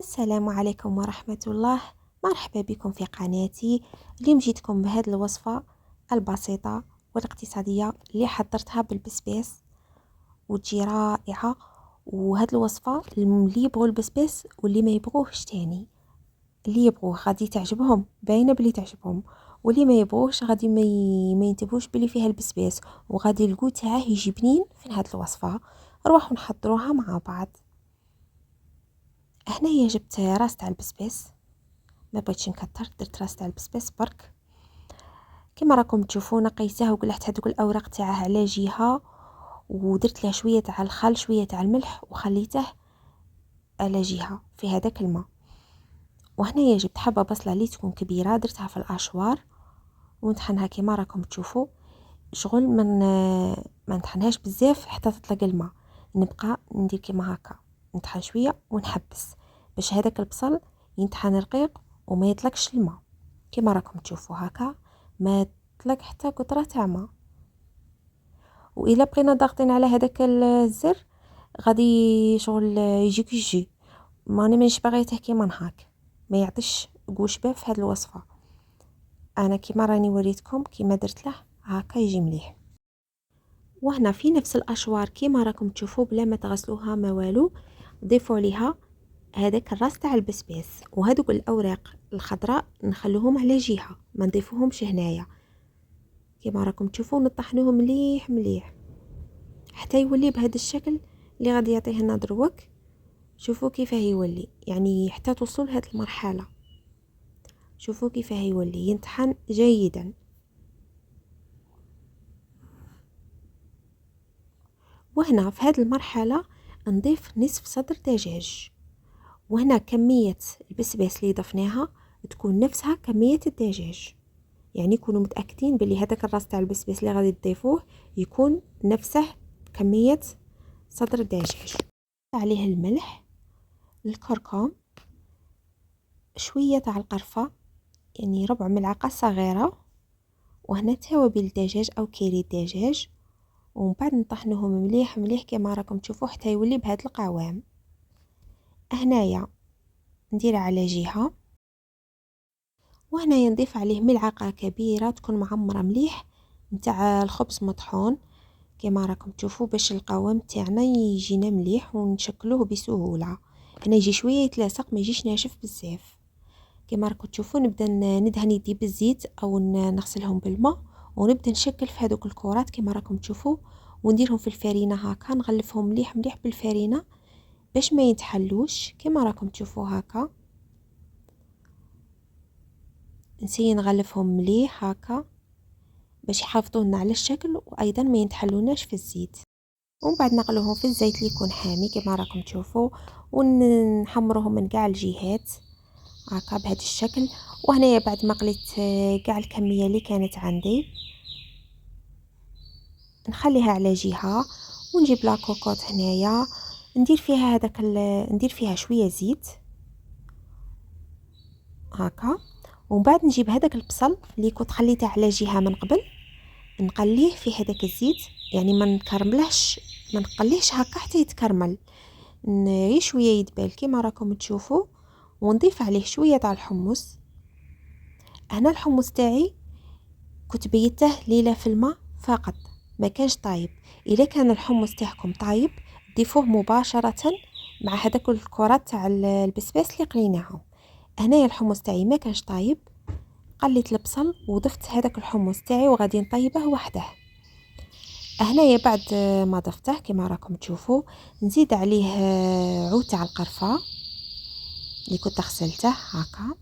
السلام عليكم ورحمة الله. مرحبا بكم في قناتي. اليوم جيتكم بهذه الوصفة البسيطة والاقتصادية اللي حضرتها بالبسباس وتجي رائعة. وهذه الوصفة اللي يبغوا البسباس واللي ما يبغوهش تاني، اللي يبغوه غادي تعجبهم، باينة بلي تعجبهم، واللي ما يبغوش غادي ما ينتبهوش بلي فيها البسباس، وغادي الجو تاعه يجي بنين في هذه الوصفة. نروحوا نحضروها مع بعض. هنايا جبت راس تاع البسباس، ما بغيتش نكتر، درت راس تاع البسباس برك كما راكم تشوفوا. نقيته وقلعت هذوك الاوراق تاعه على جهه، ودرت له شويه تاع الخل شويه تاع الملح وخليته على جهه في هذاك الماء. وهنايا جبت حبه بصله اللي تكون كبيره، درتها في الاشوار ونطحنها كما راكم تشوفوا. شغل من ما نطحنهاش بزاف حتى تطلق الماء، نبقى ندير كما هكا، نطحن شويه ونحبس باش هذاك البصل ينطحن رقيق وما يطلقش الماء. كما راكم تشوفوا هكا ما طلق حتى قطره تاع ماء. والا بقينا ضاغطين على هذاك الزر غادي شغل يجيك يجي، ماني مانيش باغيته كيما نهاك، ما يعطيش قوشبه في هذه الوصفه. انا كيما راني وريتكم كيما درت له هكا يجي مليح. وهنا في نفس الاشوار كيما راكم تشوفوا بلا ما تغسلوها ما والو، ضيفوا ليها هذاك الراس تاع البسباس وهذوك الاوراق الخضراء نخلوهم على جهه، ما نضيفوهمش هنايا. كما راكم تشوفوا نطحنوه مليح مليح حتى يولي بهذا الشكل اللي غادي يعطيه لنا دروك. شوفوا كيفاه يولي، يعني حتى توصلوا لهذه المرحله. شوفوا كيفاه يولي ينطحن جيدا. وهنا في هذه المرحله نضيف نصف صدر دجاج، وهنا كميه البسباس اللي ضفناها تكون نفسها كميه الدجاج، يعني كونوا متاكدين بلي هذاك الراس تاع البسباس اللي غادي تضيفوه يكون نفسه كميه صدر الدجاج. عليه الملح، الكركم، شويه تاع القرفه يعني ربع ملعقه صغيره، وهنا توابل الدجاج او كيري الدجاج. ومن بعد نطحنوهم مليح مليح كما راكم تشوفوا حتى يولي بهذا القوام. هنايا ندير على جهه، وهنا نضيف عليه ملعقه كبيره تكون معمره مليح نتاع الخبز مطحون كما راكم تشوفوا، باش القوام تاعنا يجينا مليح ونشكلوه بسهوله. هنا يجي شويه يتلاصق ما يجيش ناشف بزاف. كما راكم تشوفوا نبدا ندهن يدي بالزيت او نغسلهم بالماء، ونبدا نشكل في هذوك الكرات كما راكم تشوفوا، ونديرهم في الفرينه هكا، نغلفهم مليح مليح بالفرينه باش ما يتحلوش كما راكم تشوفوا هكا. نسي نغلفهم مليح هكا باش يحافظونا على الشكل وايضا ما ينتحلوناش في الزيت. ومن بعد نقلوهم في الزيت اللي يكون حامي كما راكم تشوفوا، ونحمروهم من كاع الجهات هكا بهذا الشكل. وهنايا بعد ما قليت كاع الكميه اللي كانت عندي نخليها على جهه، ونجيب لاكوكوط هنايا ندير فيها ندير فيها شويه زيت هكا. ومن بعد نجيب هذاك البصل اللي كنت خليته على جهه من قبل، نقليه في هذاك الزيت، يعني ما نكرملهش ما نقليهش هكا حتى يتكرمل، غير شويه يدبل كما راكم تشوفوا. ونضيف عليه شويه تاع الحمص. هنا الحمص تاعي كنت بيته ليله في الماء فقط، ما كانش طايب. اذا كان الحمص تاعكم طايب ضيفوه مباشره مع هذاك الكرات تاع البسباس اللي قليناهم. هنايا الحمص تاعي ما كانش طايب، قليت البصل وضفت هذاك الحمص تاعي وغادي نطيبه وحده. هنايا بعد ما ضفته كما راكم تشوفوا نزيد عليه عود تاع القرفه اللي كنت غسلته هكا،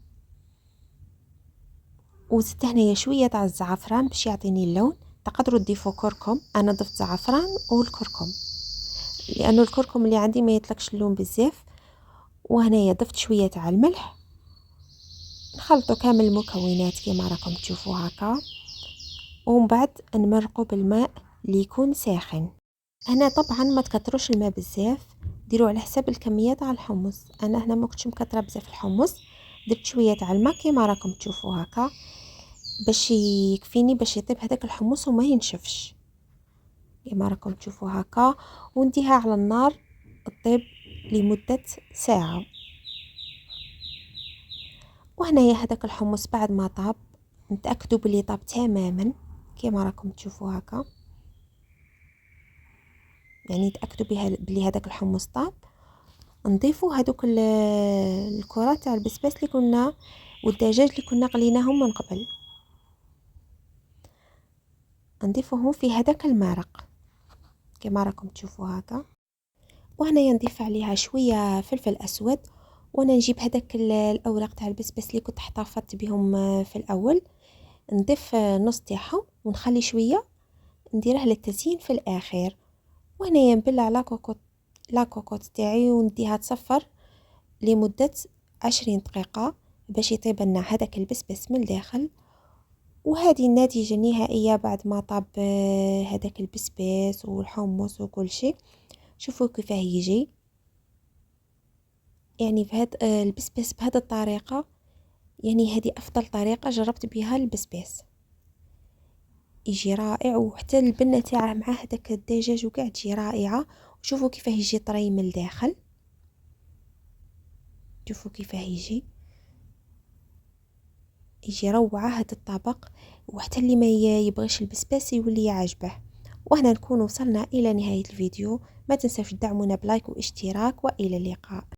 وزدت هنايا شويه تاع الزعفران باش يعطيني اللون. تقدروا تضيفوا كركم، انا ضفت زعفران والكركم لانه الكركم اللي عندي ما يطلقش اللون بزاف. وهنايا ضفت شويه تاع الملح. نخلطوا كامل المكونات كما راكم تشوفوا هكا، ومن بعد نمرقوا بالماء اللي يكون ساخن. هنا طبعا ما تكتروش الماء بزاف، ديروا على حساب الكميه تاع الحمص. انا هنا ما كنتش مكتره بزاف الحمص، درت شويه تاع الماء كما راكم تشوفوا هكا باش يكفيني باش يطيب هذاك الحمص وما ينشفش كما راكم تشوفوا هكا. ونديها على النار تطيب لمده ساعه. وهنايا هذاك الحمص بعد ما طاب، نتاكدوا بلي طاب تماما كيما راكم تشوفوا هكا، يعني تاكدوا بلي هذاك الحمص طاب. نضيفوا هذوك الكرات تاع البسباس اللي كنا والدجاج اللي كنا قليناهم من قبل، نضيفوهم في هذاك المرق كما راكم تشوفوا هكا. وهنايا نضيف عليها شويه فلفل اسود، وانا نجيب هذاك الاوراق تاع البسباس اللي كنت احتفظت بهم في الاول، نضيف نص تاعهم ونخلي شويه نديره للتزيين في الاخر. وهنايا نبلع لا كوكوت تاعي ونديها تصفر لمده 20 دقيقه باش يطيب لنا هذاك البسباس من الداخل. وهذه النتيجة النهائية بعد ما طاب هذاك البسباس والحمص وكل شيء. شوفوا كيفاه يجي، يعني بهذا البسباس بهذه الطريقة، يعني هذه أفضل طريقة جربت بها البسباس، يجي رائع. وحتى البنة تاعه مع هذاك الدجاج وكاع تجي رائعة. وشوفوا كيفاه يجي طري من الداخل، شوفوا كيفاه يجي روعة هذا الطبق. وحتى اللي ما يبغيش البسباس يولي يعجبه. وهنا نكون وصلنا إلى نهاية الفيديو، ما تنسوش تدعمونا بلايك واشتراك، وإلى اللقاء.